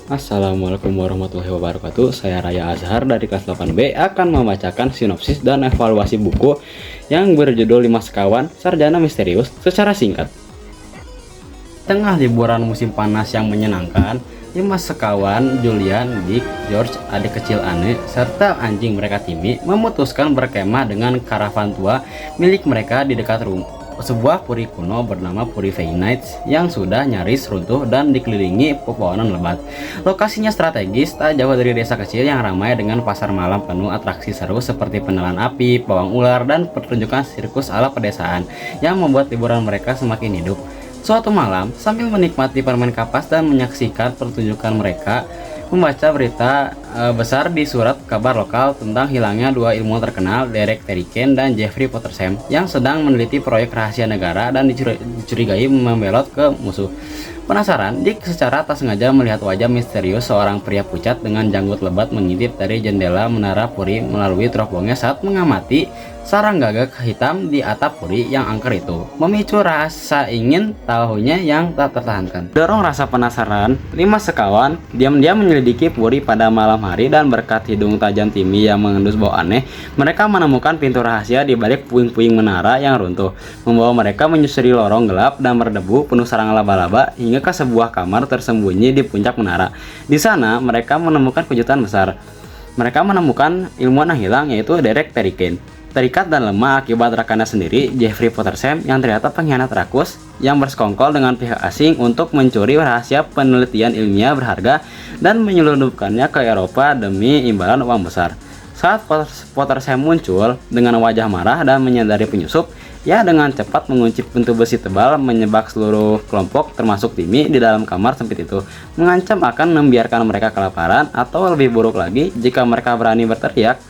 Assalamualaikum warahmatullahi wabarakatuh. Saya Raya Azhar dari kelas 8B akan membacakan sinopsis dan evaluasi buku yang berjudul 5 Sekawan Sarjana Misterius secara singkat. Tengah liburan musim panas yang menyenangkan, 5 sekawan Julian, Dick, George, adik kecil Anne, serta anjing mereka Timmy memutuskan berkemah dengan karavan tua milik mereka di dekat sebuah puri kuno bernama Puri Nights yang sudah nyaris runtuh dan dikelilingi pepohonan lebat. Lokasinya strategis, tak jauh dari desa kecil yang ramai dengan pasar malam penuh atraksi seru seperti pennelan api, pawang ular, dan pertunjukan sirkus ala pedesaan yang membuat liburan mereka semakin hidup. Suatu malam, sambil menikmati permen kapas dan menyaksikan pertunjukan mereka, membaca berita besar di surat kabar lokal tentang hilangnya dua ilmuwan terkenal, Derek Terryken dan Jeffrey Pottersheim, yang sedang meneliti proyek rahasia negara dan dicurigai membelot ke musuh. Penasaran, Dick secara tak sengaja melihat wajah misterius seorang pria pucat dengan janggut lebat mengintip dari jendela menara puri melalui teropongnya saat mengamati sarang gagak hitam di atap puri yang angker itu, memicu rasa ingin tahunya yang tak tertahankan. Dorong rasa penasaran, 5 sekawan diam-diam menyelidiki puri pada malam hari, dan berkat hidung tajam Timmy yang mengendus bau aneh, mereka menemukan pintu rahasia di balik puing-puing menara yang runtuh, membawa mereka menyusuri lorong gelap dan berdebu penuh sarang laba-laba hingga ke sebuah kamar tersembunyi di puncak menara. Di sana mereka menemukan kejutan besar. Mereka menemukan ilmuwan yang hilang, yaitu Derek Terryken, terikat dan lemah akibat rekannya sendiri, Jeffrey Pottersheim, yang ternyata pengkhianat rakus yang bersekongkol dengan pihak asing untuk mencuri rahasia penelitian ilmiah berharga dan menyelundupkannya ke Eropa demi imbalan uang besar. Saat Pottersheim muncul dengan wajah marah dan menyadari penyusup, ia dengan cepat mengunci pintu besi tebal, menyebak seluruh kelompok termasuk Timmy di dalam kamar sempit itu, mengancam akan membiarkan mereka kelaparan atau lebih buruk lagi jika mereka berani berteriak.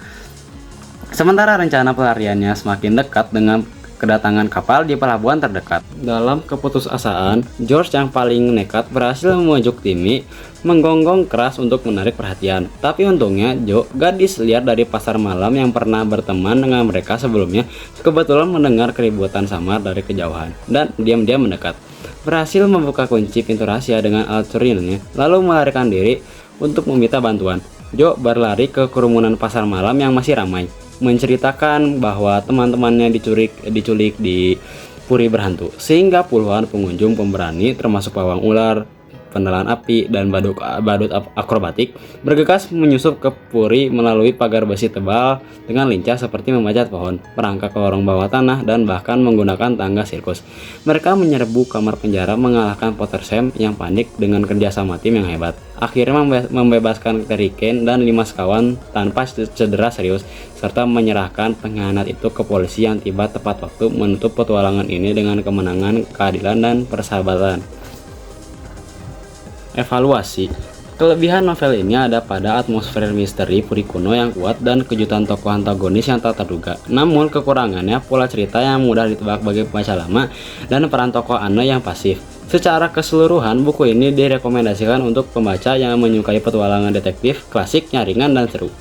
Sementara rencana pelariannya semakin dekat dengan kedatangan kapal di pelabuhan terdekat. Dalam keputusasaan, George yang paling nekat berhasil membujuk Timmy menggonggong keras untuk menarik perhatian. Tapi untungnya Joe, gadis liar dari pasar malam yang pernah berteman dengan mereka sebelumnya, kebetulan mendengar keributan samar dari kejauhan dan diam-diam mendekat. Berhasil membuka kunci pintu rahasia dengan alat curiannya, lalu melarikan diri untuk meminta bantuan. Joe berlari ke kerumunan pasar malam yang masih ramai, menceritakan bahwa teman-temannya diculik di puri berhantu, sehingga puluhan pengunjung pemberani termasuk pawang ular, penelan api, dan badut akrobatik bergegas menyusup ke puri melalui pagar besi tebal dengan lincah seperti memanjat pohon, merangkak ke lorong bawah tanah, dan bahkan menggunakan tangga sirkus. Mereka menyerbu kamar penjara, mengalahkan Pottersheim yang panik dengan kerjasama tim yang hebat. Akhirnya membebaskan Terryken dan 5 sekawan tanpa cedera serius, serta menyerahkan pengkhianat itu ke polisi yang tiba tepat waktu menutup petualangan ini dengan kemenangan, keadilan, dan persahabatan. Evaluasi. Kelebihan novel ini ada pada atmosfer misteri puri kuno yang kuat dan kejutan tokoh antagonis yang tak terduga. Namun kekurangannya pola cerita yang mudah ditebak bagi pembaca lama dan peran tokoh Anne yang pasif. Secara keseluruhan, buku ini direkomendasikan untuk pembaca yang menyukai petualangan detektif klasik yang ringan dan seru.